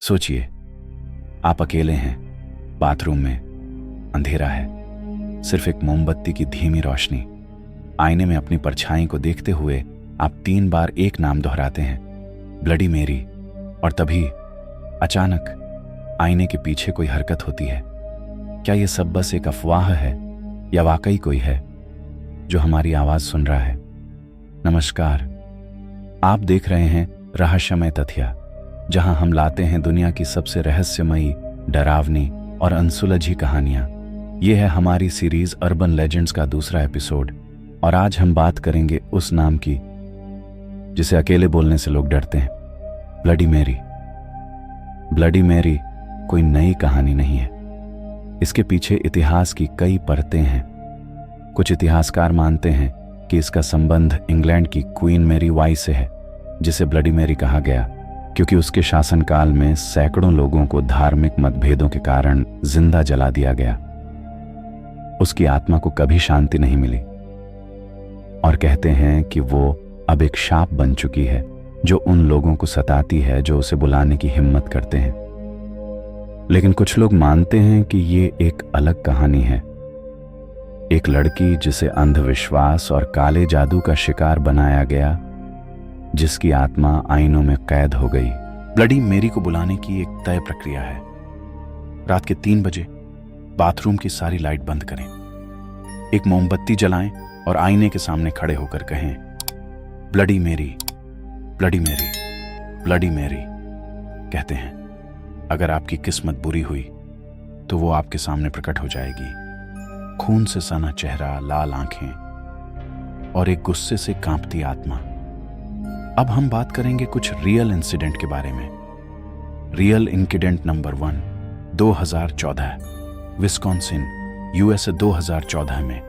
सोचिए, आप अकेले हैं, बाथरूम में, अंधेरा है, सिर्फ एक मोमबत्ती की धीमी रोशनी। आईने में अपनी परछाई को देखते हुए आप 3 बार एक नाम दोहराते हैं, ब्लडी मेरी। और तभी अचानक आईने के पीछे कोई हरकत होती है। क्या ये सब बस एक अफवाह है या वाकई कोई है जो हमारी आवाज सुन रहा है? नमस्कार, आप देख रहे हैं रहस्यमय तथ्य, जहां हम लाते हैं दुनिया की सबसे रहस्यमयी, डरावनी और अनसुलझी कहानियां। यह है हमारी सीरीज अर्बन लेजेंड्स का दूसरा एपिसोड, और आज हम बात करेंगे उस नाम की जिसे अकेले बोलने से लोग डरते हैं, ब्लडी मेरी। ब्लडी मेरी कोई नई कहानी नहीं है, इसके पीछे इतिहास की कई परतें हैं। कुछ इतिहासकार मानते हैं कि इसका संबंध इंग्लैंड की क्वीन मेरी वाई से है, जिसे ब्लडी मेरी कहा गया क्योंकि उसके शासनकाल में सैकड़ों लोगों को धार्मिक मतभेदों के कारण जिंदा जला दिया गया। उसकी आत्मा को कभी शांति नहीं मिली और कहते हैं कि वो अब एक शाप बन चुकी है जो उन लोगों को सताती है जो उसे बुलाने की हिम्मत करते हैं। लेकिन कुछ लोग मानते हैं कि ये एक अलग कहानी है, एक लड़की जिसे अंधविश्वास और काले जादू का शिकार बनाया गया, जिसकी आत्मा आईनों में कैद हो गई। ब्लडी मेरी को बुलाने की एक तय प्रक्रिया है। रात के 3 बजे बाथरूम की सारी लाइट बंद करें, एक मोमबत्ती जलाएं और आईने के सामने खड़े होकर कहें, ब्लडी मेरी, ब्लडी मेरी, ब्लडी मेरी। कहते हैं अगर आपकी किस्मत बुरी हुई तो वो आपके सामने प्रकट हो जाएगी, खून से सना चेहरा, लाल आंखें और एक गुस्से से कांपती आत्मा। अब हम बात करेंगे कुछ रियल इंसिडेंट के बारे में। Real incident number 1, 2014, Wisconsin, USA. 2014 में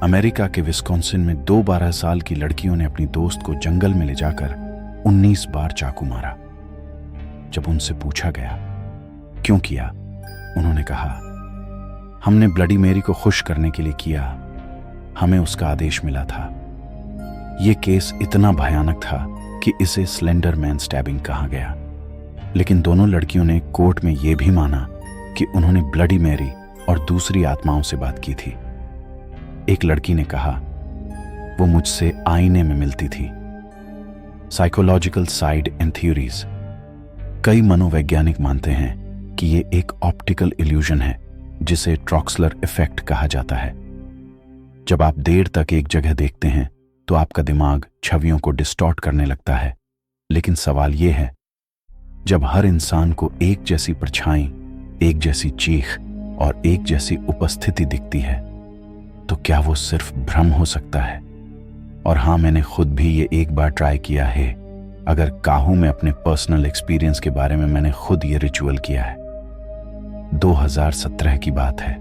अमेरिका के विस्कॉन्सिन में 2 12 साल की लड़कियों ने अपनी दोस्त को जंगल में ले जाकर 19 बार चाकू मारा। जब उनसे पूछा गया क्यों किया, उन्होंने कहा, हमने ब्लडी मेरी को खुश करने के लिए किया, हमें उसका आदेश मिला था। यह केस इतना भयानक था कि इसे स्लेंडर मैन स्टैबिंग कहा गया। लेकिन दोनों लड़कियों ने कोर्ट में यह भी माना कि उन्होंने ब्लडी मेरी और दूसरी आत्माओं से बात की थी। एक लड़की ने कहा, वो मुझसे आईने में मिलती थी। Psychological side and theories. कई मनोवैज्ञानिक मानते हैं कि ये एक ऑप्टिकल इल्यूजन है जिसे ट्रॉक्सलर इफेक्ट कहा जाता है। जब आप देर तक एक जगह देखते हैं तो आपका दिमाग छवियों को डिस्टॉर्ट करने लगता है। लेकिन सवाल यह है, जब हर इंसान को एक जैसी परछाई, एक जैसी चीख और एक जैसी उपस्थिति दिखती है, तो क्या वो सिर्फ भ्रम हो सकता है? और हाँ, मैंने खुद भी ये एक बार ट्राई किया है। अगर काहू में अपने पर्सनल एक्सपीरियंस के बारे में मैंने खुद ये रिचुअल किया है। 2017 की बात है।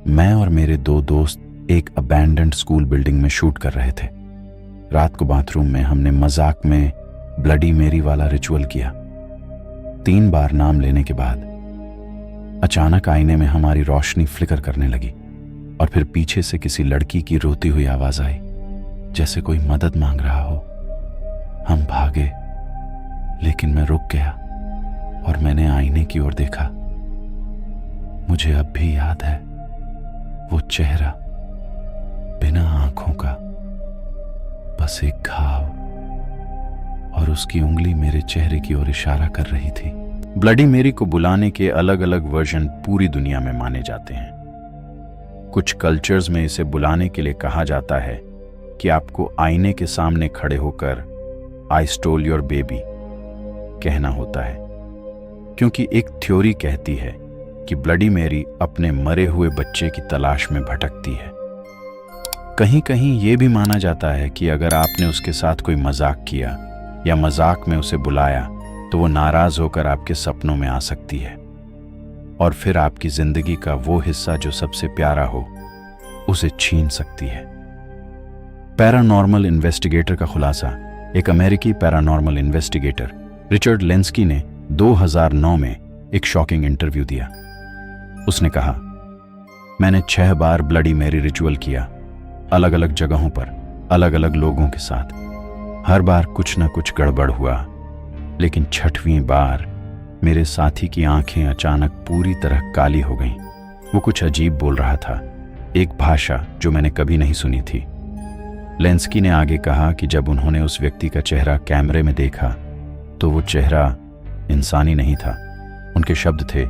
मैं और मेरे 2 दोस्त एक अबैंडन्ड स्कूल बिल्डिंग में शूट कर रहे थे। रात को बाथरूम में हमने मजाक में ब्लडी मेरी वाला रिचुअल किया। 3 बार नाम लेने के बाद अचानक आईने में हमारी रोशनी फ्लिकर करने लगी और फिर पीछे से किसी लड़की की रोती हुई आवाज आई, जैसे कोई मदद मांग रहा हो। हम भागे, लेकिन मैं रुक गया और मैंने आईने की ओर देखा। मुझे अब भी याद है वो चेहरा, बिना आंखों का, बस एक घाव, और उसकी उंगली मेरे चेहरे की ओर इशारा कर रही थी। ब्लडी मेरी को बुलाने के अलग अलग वर्जन पूरी दुनिया में माने जाते हैं। कुछ कल्चर्स में इसे बुलाने के लिए कहा जाता है कि आपको आईने के सामने खड़े होकर आई स्टोल योर बेबी कहना होता है, क्योंकि एक थ्योरी कहती है कि ब्लडी मेरी अपने मरे हुए बच्चे की तलाश में भटकती है। कहीं कहीं यह भी माना जाता है कि अगर आपने उसके साथ कोई मजाक किया या मजाक में उसे बुलाया तो वो नाराज होकर आपके सपनों में आ सकती है और फिर आपकी जिंदगी का वो हिस्सा जो सबसे प्यारा हो उसे छीन सकती है। पैरानॉर्मल इन्वेस्टिगेटर का खुलासा। एक अमेरिकी पैरानॉर्मल इन्वेस्टिगेटर रिचर्ड लेंस्की ने 2009 में एक शॉकिंग इंटरव्यू दिया। उसने कहा, मैंने 6 बार ब्लडी मेरी रिचुअल किया, अलग अलग जगहों पर, अलग अलग लोगों के साथ। हर बार कुछ न कुछ गड़बड़ हुआ, लेकिन 6वीं बार मेरे साथी की आंखें अचानक पूरी तरह काली हो गईं। वो कुछ अजीब बोल रहा था, एक भाषा जो मैंने कभी नहीं सुनी थी। लेंस्की ने आगे कहा कि जब उन्होंने उस व्यक्ति का चेहरा कैमरे में देखा तो वो चेहरा इंसानी नहीं था। उनके शब्द थे,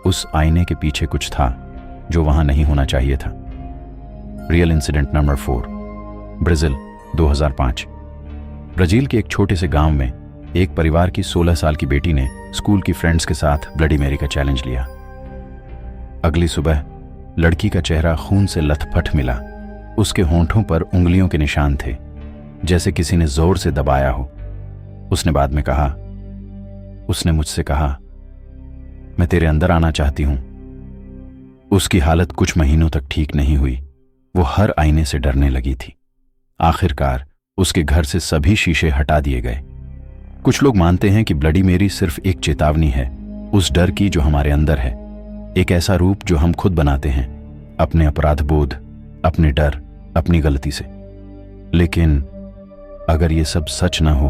उस आईने के पीछे कुछ था जो वहां नहीं होना चाहिए था। Real incident number 4, Brazil, 2005। Brazil के एक छोटे से गांव में एक परिवार की 16 साल की बेटी ने स्कूल की फ्रेंड्स के साथ ब्लडी मैरी का चैलेंज लिया। अगली सुबह लड़की का चेहरा खून से लथपथ मिला। उसके होंठों पर उंगलियों के निशान थे, जैसे किसी ने जोर से दबाया हो। उसने बाद में कहा, उसने मुझसे कहा, मैं तेरे अंदर आना चाहती हूं। उसकी हालत कुछ महीनों तक ठीक नहीं हुई। वो हर आईने से डरने लगी थी। आखिरकार उसके घर से सभी शीशे हटा दिए गए। कुछ लोग मानते हैं कि ब्लडी मेरी सिर्फ एक चेतावनी है, उस डर की जो हमारे अंदर है, एक ऐसा रूप जो हम खुद बनाते हैं, अपने अपराध बोध, अपने डर, अपनी गलती से। लेकिन अगर ये सब सच ना हो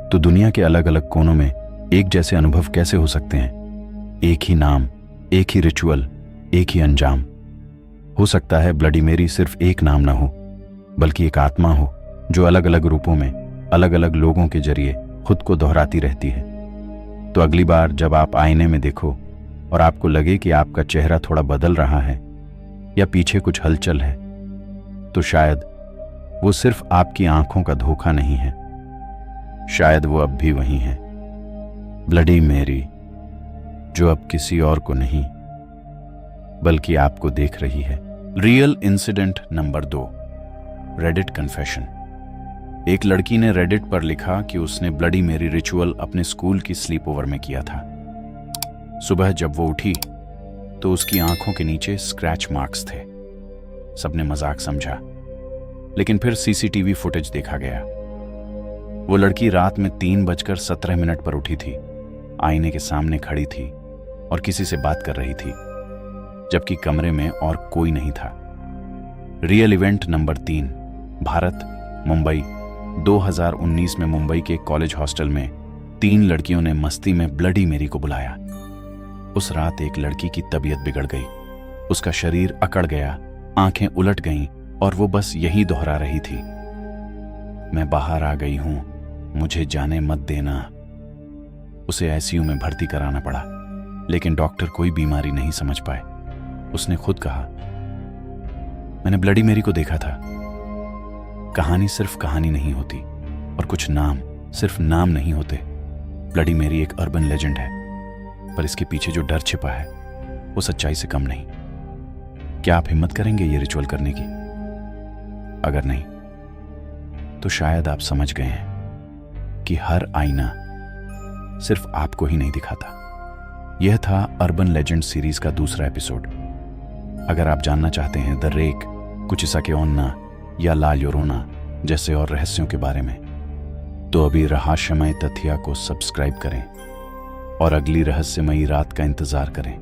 तो दुनिया के अलग अलग कोनों में एक जैसे अनुभव कैसे हो सकते हैं? एक ही नाम, एक ही रिचुअल, एक ही अंजाम। हो सकता है ब्लडी मेरी सिर्फ एक नाम ना हो, बल्कि एक आत्मा हो जो अलग अलग रूपों में अलग अलग लोगों के जरिए खुद को दोहराती रहती है। तो अगली बार जब आप आईने में देखो और आपको लगे कि आपका चेहरा थोड़ा बदल रहा है या पीछे कुछ हलचल है, तो शायद वो सिर्फ आपकी आंखों का धोखा नहीं है। शायद वो अब भी वही है, ब्लडी मैरी, जो अब किसी और को नहीं बल्कि आपको देख रही है। Real incident number 2, Reddit confession. एक लड़की ने रेडिट पर लिखा कि उसने ब्लडी मैरी रिचुअल अपने स्कूल की स्लीप ओवर में किया था। सुबह जब वो उठी तो उसकी आंखों के नीचे स्क्रैच मार्क्स थे। सबने मजाक समझा, लेकिन फिर सीसीटीवी फुटेज देखा गया। वो लड़की रात में 3:17 पर उठी थी, आईने के सामने खड़ी थी और किसी से बात कर रही थी, जबकि कमरे में और कोई नहीं था। Real event number 3, Bharat, Mumbai, 2019 में मुंबई के कॉलेज हॉस्टल में 3 लड़कियों ने मस्ती में ब्लडी मैरी को बुलाया। उस रात एक लड़की की तबीयत बिगड़ गई, उसका शरीर अकड़ गया, आंखें उलट गईं और वो बस यही दोहरा रही थी, मैं बाहर आ गई हूं, मुझे जाने मत देना। उसे आईसीयू में भर्ती कराना पड़ा, लेकिन डॉक्टर कोई बीमारी नहीं समझ पाए। उसने खुद कहा, मैंने ब्लडी मैरी को देखा था। कहानी सिर्फ कहानी नहीं होती और कुछ नाम सिर्फ नाम नहीं होते। ब्लडी मैरी एक अर्बन लेजेंड है, पर इसके पीछे जो डर छिपा है वो सच्चाई से कम नहीं। क्या आप हिम्मत करेंगे ये रिचुअल करने की? अगर नहीं तो शायद आप समझ गए हैं कि हर आईना सिर्फ आपको ही नहीं दिखाता। यह था अर्बन लेजेंड सीरीज का दूसरा एपिसोड। अगर आप जानना चाहते हैं द रेक, कुचिसा के ओन्ना या ला llorona जैसे और रहस्यों के बारे में, तो अभी रहस्यमय तथ्या को सब्सक्राइब करें और अगली रहस्यमयी रात का इंतजार करें।